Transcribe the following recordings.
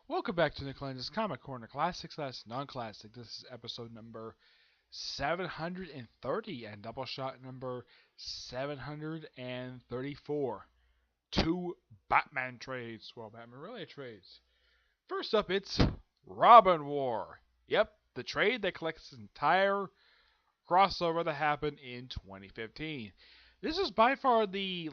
Welcome back to Lenz's Comic Corner, classic/non-classic. This is episode number 730 and Doubleshot number 734. Two Batman trades, well, Batman related trades. First up, it's Robin War. Yep, the trade that collects the entire crossover that happened in 2015. This is by far the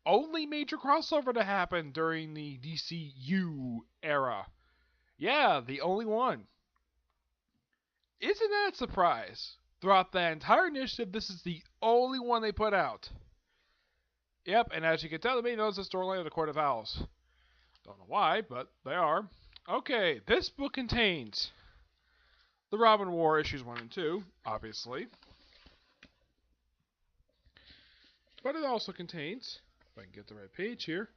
only major crossover to happen during the DCU era. Yeah, the only one. Isn't that a surprise? Throughout the entire initiative, this is the only one they put out. Yep, and as you can tell, the main knows the storyline of the Court of Owls. Don't know why, but they are. Okay, this book contains the Robin War issues 1 and 2, obviously. But it also contains, if I can get the right page here,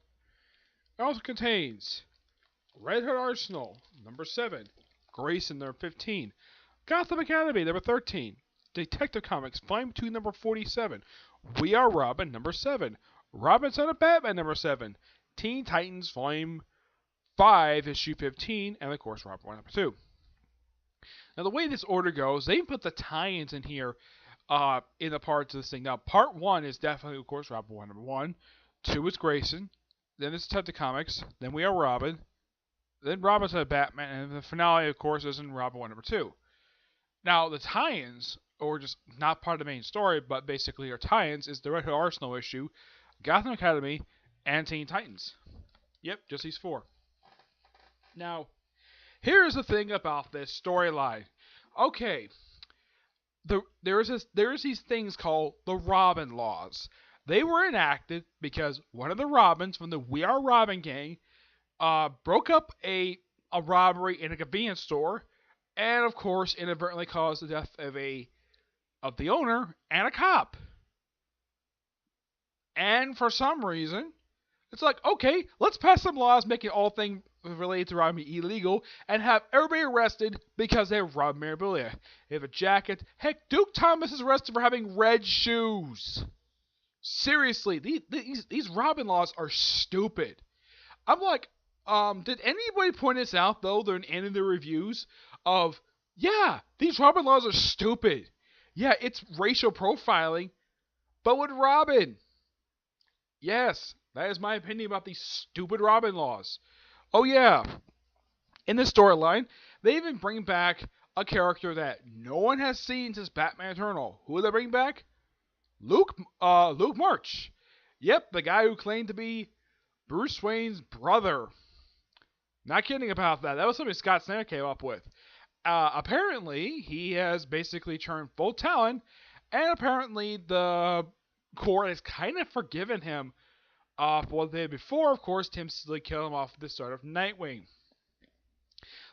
it also contains Red Hood Arsenal, number 7, Grayson, number 15, Gotham Academy, number 13, Detective Comics, Volume 2, number 47, We Are Robin, number 7, Robin Son of Batman, number 7, Teen Titans, Volume 5, Issue 15, and of course Robin 1, number 2. Now the way this order goes, they put the tie-ins in here in the parts of this thing. Now part 1 is definitely, of course, Robin 1, number 1, 2 is Grayson, then it's Detective Comics, then We Are Robin, then Robin Son of Batman, and the finale, of course, is in Robin 1, number 2. Now, the tie-ins, or just not part of the main story, but basically are tie-ins, is the Red Hood Arsenal issue, Gotham Academy, and Teen Titans. Yep, just these 4. Now, here's the thing about this storyline. Okay, there's these things called the Robin Laws. They were enacted because one of the Robins from the We Are Robin gang broke up a robbery in a convenience store, and of course inadvertently caused the death of the owner and a cop. And for some reason, it's like, okay, let's pass some laws making all things related to robbery illegal and have everybody arrested because they robbed memorabilia. They have a jacket. Heck, Duke Thomas is arrested for having red shoes. Seriously, these Robin laws are stupid. I'm like, did anybody point this out, though, during any of the reviews of, yeah, these Robin laws are stupid. Yeah, it's racial profiling, but with Robin. Yes, that is my opinion about these stupid Robin laws. Oh, yeah. In this storyline, they even bring back a character that no one has seen since Batman Eternal. Who did they bring back? Luke March. Yep, the guy who claimed to be Bruce Wayne's brother. Not kidding about that. That was something Scott Snyder came up with. Apparently, he has basically turned full talent, and apparently the court has kind of forgiven him for what they did before. Of course, Tim Seeley killed him off at the start of Nightwing.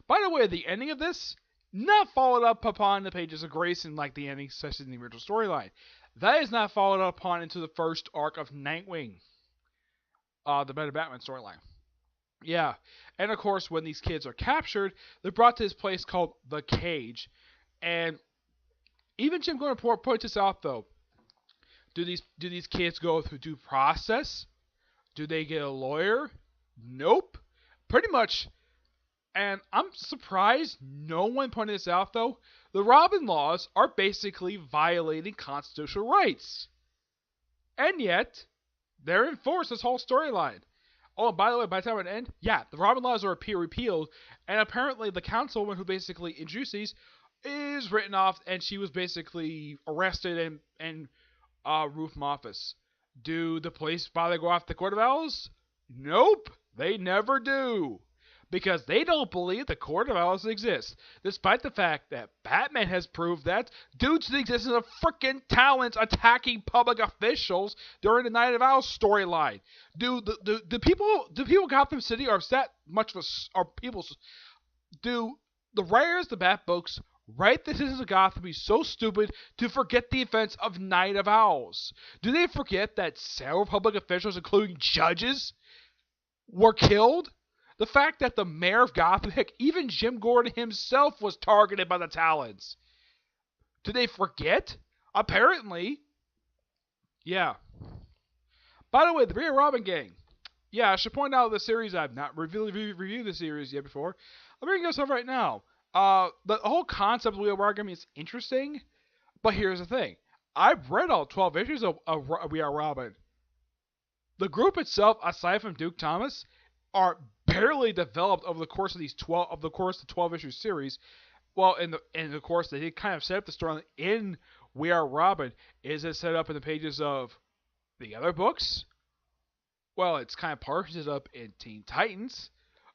By the way, the ending of this, not followed up upon the pages of Grayson like the ending such as in the original storyline. That is not followed up upon into the first arc of Nightwing, the Better Batman storyline. Yeah, and of course, when these kids are captured, they're brought to this place called the Cage. And even Jim Gordon points this out, though. Do these kids go through due process? Do they get a lawyer? Nope. Pretty much. And I'm surprised no one pointed this out, though. The Robin laws are basically violating constitutional rights. And yet, they're enforced this whole storyline. Oh, and by the way, by the time it ends, yeah, the Robin laws are repealed, and apparently the councilwoman who basically introduced these is written off, and she was basically arrested and roof from office. Do the police bother to go after the Court of Owls? Nope, they never do. Because they don't believe the Court of Owls exists, despite the fact that Batman has proved that due to the existence of frickin' talents attacking public officials during the Night of Owls storyline. Do people Gotham City are that much of are people? Do the writers of the Bat books write the citizens of Gotham be so stupid to forget the events of Night of Owls? Do they forget that several public officials, including judges, were killed? The fact that the mayor of Gotham, heck, even Jim Gordon himself was targeted by the Talons. Do they forget? Apparently. Yeah. By the way, the Real Robin gang. Yeah, I should point out the series. I've not reviewed the series yet before. Let me bring this up right now. The whole concept of Wheel Wargame is interesting, but here's the thing. I've read all 12 issues of We Are Robin. The group itself, aside from Duke Thomas, are barely developed over the course of the 12 issue series. Well, in the course they did kind of set up the story in We Are Robin. Is it set up in the pages of the other books? Well, it's kind of partially set up in Teen Titans,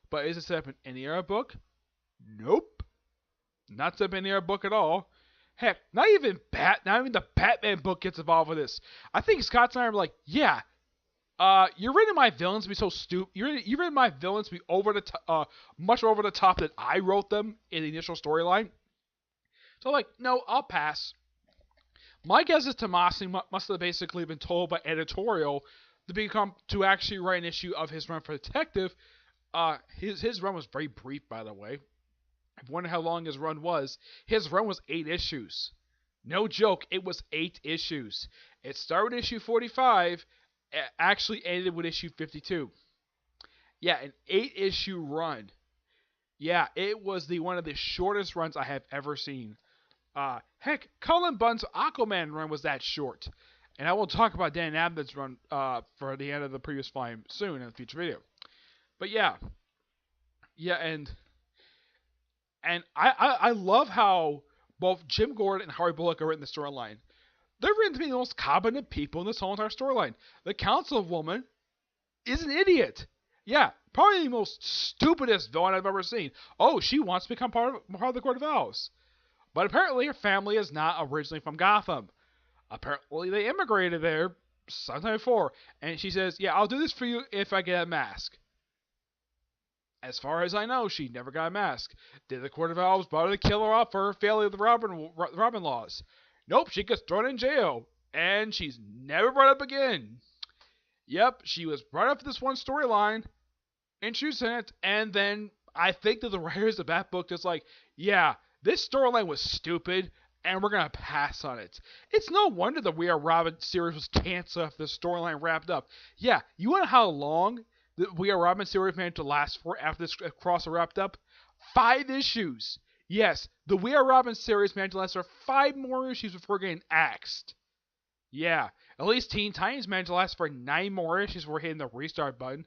but is it set up in any other book? Nope, not set up in any other book at all. Heck, not even the Batman book gets involved with this. I think Scott and I are like, yeah, you're writing my villains to be so stupid. You're writing my villains to be much over the top that I wrote them in the initial storyline. So like, no, I'll pass. My guess is Tomasi must have basically been told by editorial to actually write an issue of his run for Detective. His run was very brief, by the way. If you wonder how long his run was 8 issues. No joke, it was 8 issues. It started issue 45, actually ended with issue 52. Yeah, an 8-issue run. Yeah, it was one of the shortest runs I have ever seen. Heck, Cullen Bunn's Aquaman run was that short. And I will talk about Dan Abnett's run for the end of the previous volume soon in a future video. But yeah, and I love how both Jim Gordon and Harry Bullock are written the storyline. They're written to be the most competent people in this whole entire storyline. The councilwoman is an idiot. Yeah, probably the most stupidest villain I've ever seen. Oh, she wants to become part of the Court of Owls. But apparently her family is not originally from Gotham. Apparently they immigrated there sometime before. And she says, yeah, I'll do this for you if I get a mask. As far as I know, she never got a mask. Did the Court of Owls bother to kill her off for her failure of the Robin laws? Nope, she gets thrown in jail. And she's never brought up again. Yep, she was brought up for this one storyline. Introduced in it. And then I think that the writers of that book just like, yeah, this storyline was stupid, and we're going to pass on it. It's no wonder the We Are Robin series was canceled after the storyline wrapped up. Yeah, you want to know how long the We Are Robin series managed to last for after this crossover wrapped up? 5 issues. Yes, the We Are Robin series managed to last for 5 more issues before getting axed. Yeah, at least Teen Titans managed to last for 9 more issues before hitting the restart button.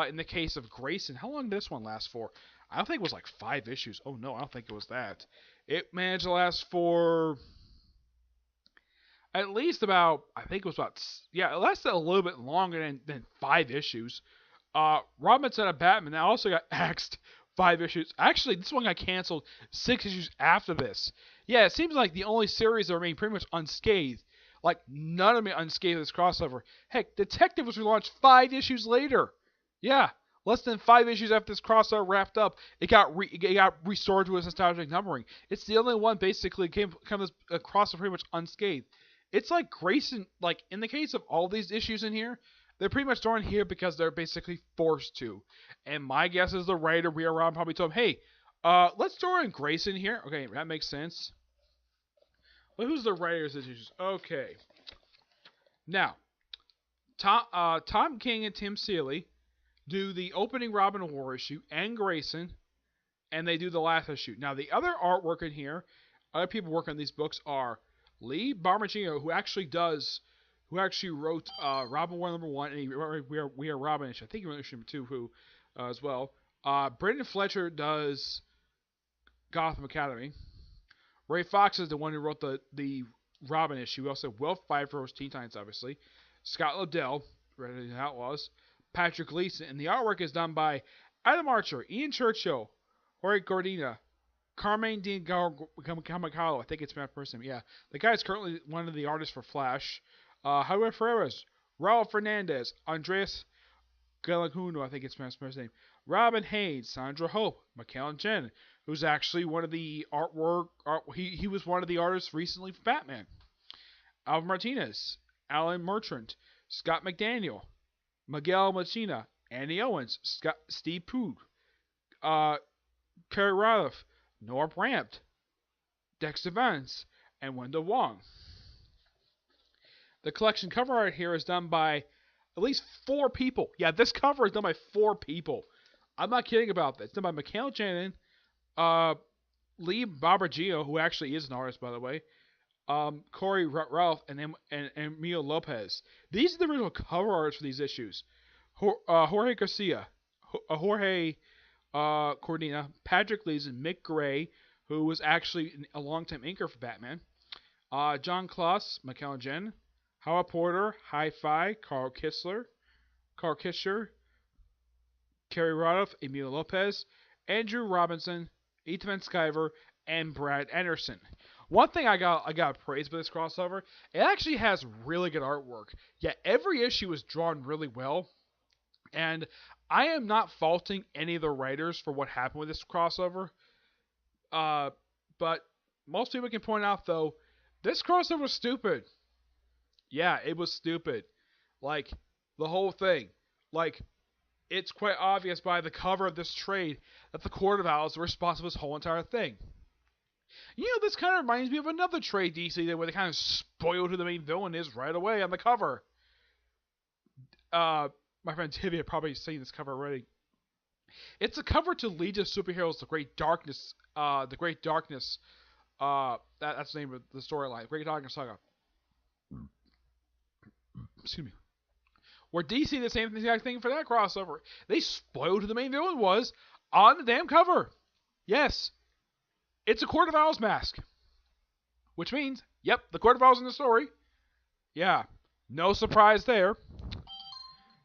In the case of Grayson, how long did this one last for? I don't think it was like 5 issues. Oh no, I don't think it was that. It managed to last for at least about, I think it was about, yeah, it lasted a little bit longer than 5 issues. Robinson of Batman, that also got axed 5 issues. Actually, this one got canceled 6 issues after this. Yeah, it seems like the only series that remained pretty much unscathed. Like, none of them unscathed this crossover. Heck, Detective was relaunched 5 issues later. Yeah, less than 5 issues after this crossover wrapped up, it got restored to its nostalgic numbering. It's the only one basically came this crossover pretty much unscathed. It's like Grayson, like in the case of all these issues in here, they're pretty much thrown here because they're basically forced to. And my guess is the writer We Are Robin probably told him, hey, let's throw in Grayson here. Okay, that makes sense. Well, who's the writers of these issues? Okay. Now, Tom King and Tim Seeley do the opening Robin War issue and Grayson, and they do the last issue. Now, the other artwork in here, other people working on these books are Lee Barmagino, who actually wrote Robin War #1, and We Are Robin issue. I think he wrote issue #2 as well. Brendan Fletcher does Gotham Academy. Ray Fox is the one who wrote the Robin issue. We also have Will Pfeiffer, who's Teen Titans, obviously. Scott Lobdell, Red Outlaws. Patrick Gleason, and the artwork is done by Adam Archer, Ian Churchill, Jorge Gordina, Carmine Dean Kamakawa. I think it's my first name. Yeah, the guy is currently one of the artists for Flash. Javier Ferreras, Raul Fernandez, Andres Galaguno. I think it's my first name. Robin Haynes, Sandra Hope, McKellen Jen, who's actually one of the he was one of the artists recently for Batman. Alvin Martinez, Alan Merchant, Scott McDaniel, Miguel Machina, Andy Owens, Steve Poog, Kerry Ralph, Noah Brandt, Dexter Vance, and Wendell Wong. The collection cover art here is done by At least 4 people. Yeah, this cover is done by 4 people. I'm not kidding about that. It's done by Mikhail Janin, Lee Barbergio, who actually is an artist, by the way, Corey Ralph, and Emilio Lopez. These are the original cover artists for these issues. Jorge Garcia, Jorge Cordina, Patrick Lees, and Mick Gray, who was actually a longtime inker for Batman. John Kloss, Mikhail Jen, Howard Porter, Hi-Fi, Carl Kisher, Kerry Rodolph, Emilio Lopez, Andrew Robinson, Ethan Skyver, and Brad Anderson. One thing I got praise for this crossover, it actually has really good artwork. Yeah, every issue is drawn really well, and I am not faulting any of the writers for what happened with this crossover. But most people can point out, though, this crossover was stupid. Yeah, it was stupid. Like, the whole thing. Like, it's quite obvious by the cover of this trade that the Court of Owls were responsible for this whole entire thing. You know, this kind of reminds me of another trade DC did where they kind of spoiled who the main villain is right away on the cover. My friend Tivy had probably seen this cover already. It's a cover to Legion of Superheroes, The Great Darkness. That's the name of the storyline. Great Darkness Saga. Excuse me. Where DC did the same exact thing for that crossover. They spoiled who the main villain was on the damn cover. Yes. It's a Court of Owls mask. Which means, yep, the Court of Owls in the story. Yeah. No surprise there.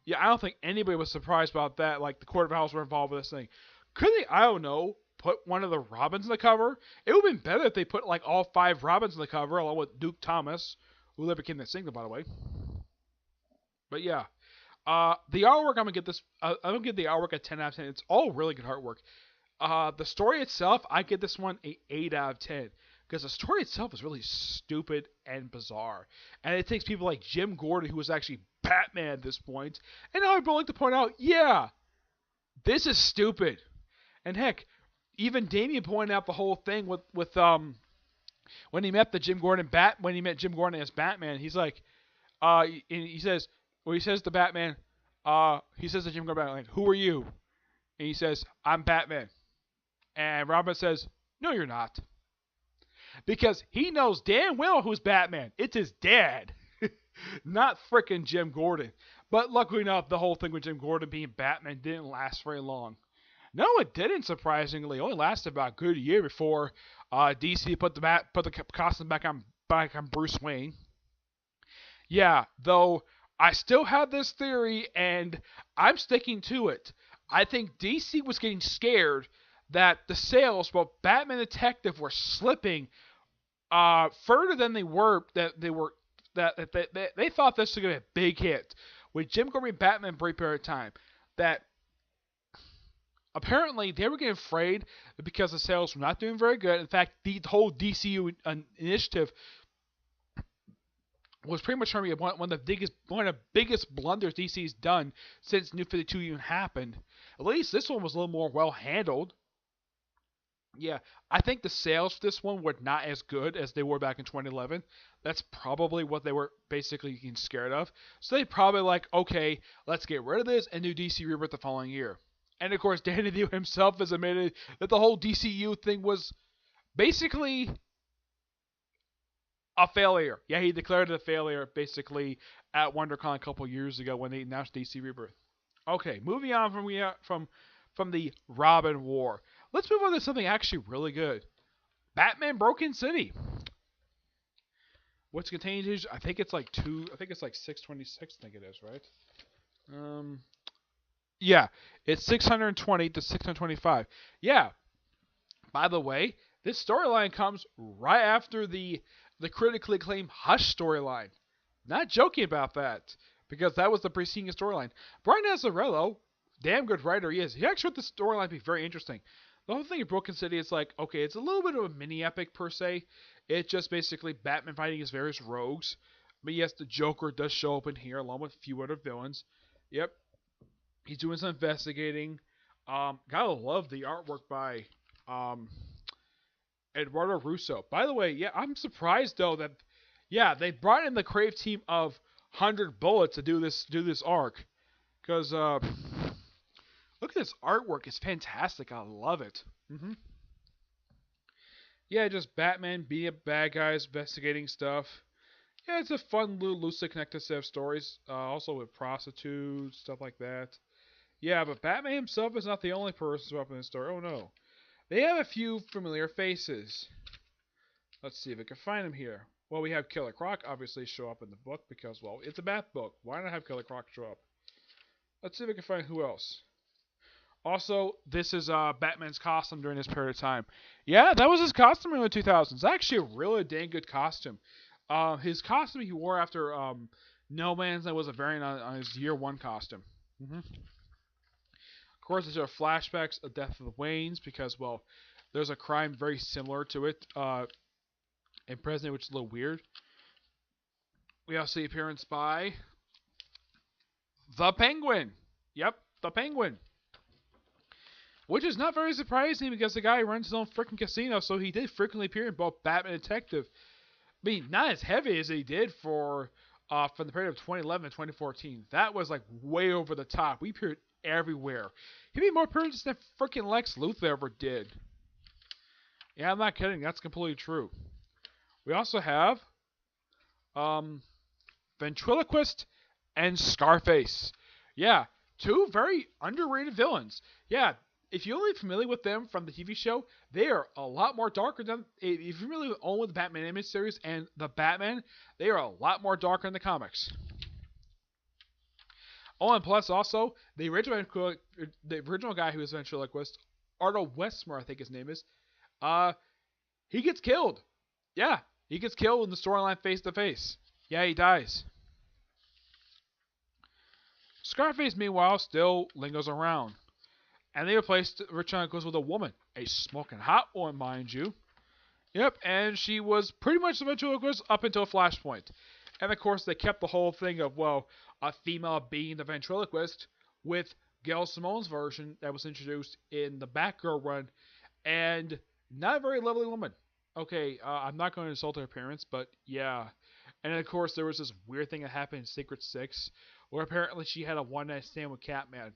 Yeah, I don't think anybody was surprised about that. Like, the Court of Owls were involved with this thing. Could they, I don't know, put one of the Robins in the cover? It would have been better if they put, like, all 5 Robins in the cover, along with Duke Thomas, who later became the Signal, by the way. But yeah. The artwork, I'm going to give the artwork a 10 out of 10. It's all really good artwork. The story itself, I give this one an 8 out of 10. Because the story itself is really stupid and bizarre. And it takes people like Jim Gordon, who was actually Batman at this point, and I would like to point out, yeah, this is stupid. And heck, even Damian pointed out the whole thing with when he met Jim Gordon as Batman, he's like, he says to Batman, he says to Jim Gordon, like, who are you? And he says, I'm Batman. And Robin says, no, you're not. Because he knows damn well who's Batman. It's his dad. Not frickin' Jim Gordon. But luckily enough, the whole thing with Jim Gordon being Batman didn't last very long. No, it didn't, surprisingly. It only lasted about a good year before DC put the costume back on Bruce Wayne. Yeah, though I still have this theory, and I'm sticking to it. I think DC was getting scared that the sales for Batman Detective were slipping further than they were. They thought this was going to be a big hit with Jim Gordon and Batman for a period of time. That apparently they were getting afraid because the sales were not doing very good. In fact, the whole DCU initiative was pretty much one of the biggest blunders DC's done since New 52 even happened. At least this one was a little more well handled. Yeah, I think the sales for this one were not as good as they were back in 2011. That's probably what they were basically getting scared of. So they probably like, okay, let's get rid of this and do DC Rebirth the following year. And of course, Danny Dio himself has admitted that the whole DCU thing was basically a failure. Yeah, he declared it a failure basically at WonderCon a couple years ago when they announced DC Rebirth. Okay, moving on from the Robin War. Let's move on to something actually really good. Batman Broken City. What's contained is, I think it's like 626, I think it is, right? Yeah, it's 620 to 625. Yeah. By the way, this storyline comes right after the critically acclaimed Hush storyline. Not joking about that, because that was the preceding storyline. Brian Azzarello, damn good writer he is. He actually wrote the storyline to be very interesting. The whole thing in Broken City is like, okay, it's a little bit of a mini epic per se. It's just basically Batman fighting his various rogues. But yes, the Joker does show up in here along with a few other villains. Yep. He's doing some investigating. Gotta love the artwork by Eduardo Russo. By the way, yeah, I'm surprised though that, yeah, they brought in the creative team of 100 bullets to do this arc. Because look at this artwork; it's fantastic. I love it. Yeah, just Batman beating up bad guys, investigating stuff. Yeah, it's a fun, little loosely connected set of stories. Also with prostitutes, stuff like that. Yeah, but Batman himself is not the only person up in this story. Oh no. They have a few familiar faces. Let's see if I can find them here. Well, we have Killer Croc obviously show up in the book because, well, it's a Bat book. Why not have Killer Croc show up? Let's see if I can find who else. Also, this is Batman's costume during this period of time. Yeah, that was his costume in the 2000s. It's actually a really dang good costume. His costume he wore after No Man's Land was a variant on his Year 1 costume. Of course, there are flashbacks of Death of the Waynes because, well, there's a crime very similar to it in present, which is a little weird. We also see appearance by the Penguin. Yep, the Penguin. Which is not very surprising because the guy runs his own freaking casino, so he did frequently appear in both Batman and Detective. I mean, not as heavy as he did from the period of 2011 to 2014. That was like way over the top. We appeared everywhere. He made more appearances than freaking Lex Luthor ever did. Yeah, I'm not kidding. That's completely true. We also have Ventriloquist and Scarface. Yeah, two very underrated villains. Yeah, if you're only familiar with them from the TV show, they are a lot more darker than... If you're familiar with only the Batman animated series and the Batman, they are a lot more darker in the comics. Oh, and plus also, the original guy who was Ventriloquist, Arnold Westmore, I think his name is, he gets killed. Yeah, he gets killed in the storyline face to face. Yeah, he dies. Scarface, meanwhile, still lingers around. And they replaced Ventriloquist with a woman. A smoking hot one, mind you. Yep, and she was pretty much the Ventriloquist up until Flashpoint. And of course, they kept the whole thing of, well, a female being the Ventriloquist with Gail Simone's version that was introduced in the Batgirl run. And not a very lovely woman. Okay, I'm not going to insult her appearance, but yeah. And of course, there was this weird thing that happened in Secret 6, where apparently she had a one-night stand with Catman.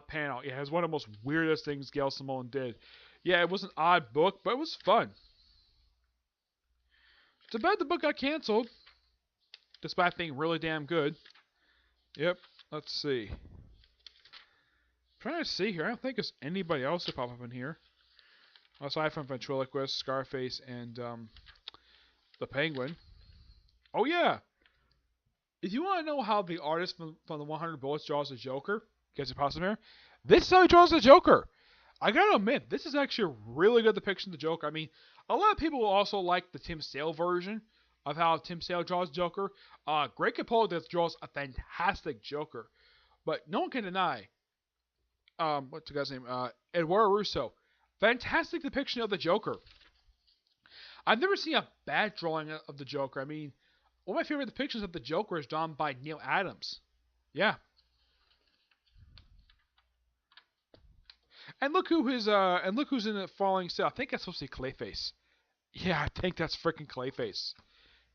Panel. Yeah, it was one of the most weirdest things Gail Simone did. Yeah, it was an odd book, but it was fun. Too bad the book got canceled, despite being really damn good. Yep, let's see. I'm trying to see here. I don't think there's anybody else to pop up in here. Aside from Ventriloquist, Scarface, and the Penguin. Oh yeah! If you want to know how the artist from the 100 Bullets draws the Joker, guys are possible here, this is how he draws the Joker. I gotta admit, this is actually a really good depiction of the Joker. I mean, a lot of people will also like the Tim Sale version of how Tim Sale draws Joker. Greg Capullo draws a fantastic Joker. But no one can deny, what's the guy's name? Eduardo Russo. Fantastic depiction of the Joker. I've never seen a bad drawing of the Joker. I mean, one of my favorite depictions of the Joker is drawn by Neil Adams. Yeah. And look who's in the following cell. I think that's supposed to be Clayface. Yeah, I think that's freaking Clayface.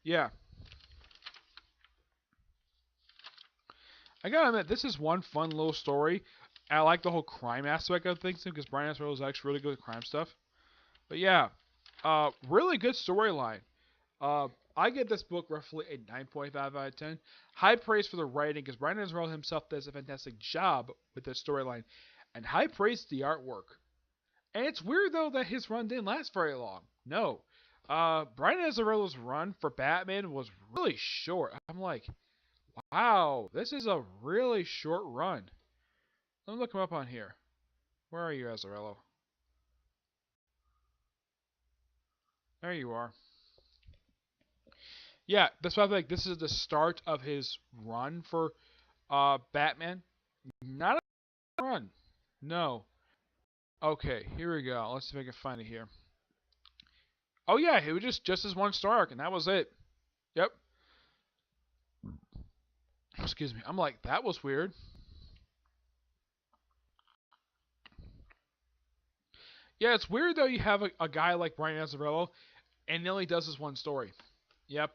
Yeah. I gotta admit, this is one fun little story. I like the whole crime aspect of things because Brian Azzarello is actually really good at crime stuff. But yeah, really good storyline. I give this book roughly a 9.5 out of 10. High praise for the writing because Brian Azzarello himself does a fantastic job with this storyline. And high praise to the artwork. And it's weird, though, that his run didn't last very long. No. Brian Azzarello's run for Batman was really short. I'm like, wow, this is a really short run. Let me look him up on here. Where are you, Azzarello? There you are. Yeah, that's why I think this is the start of his run for Batman. Not a run. No. Okay, here we go. Let's see if I can find it here. Oh yeah, it was just his one star arc, and that was it. Yep. Excuse me. I'm like, that was weird. Yeah, it's weird though you have a guy like Brian Azzarello, and he only does this one story. Yep.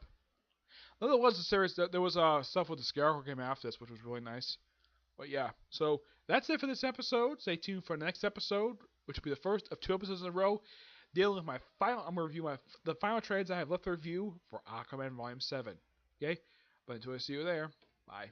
No, there was a series. There was stuff with the Scarecrow came after this, which was really nice. But yeah, so that's it for this episode. Stay tuned for the next episode, which will be the first of 2 episodes in a row, dealing with my final. I'm gonna review the final trades I have left to review for Aquaman Volume 7. Okay, but until I see you there, bye.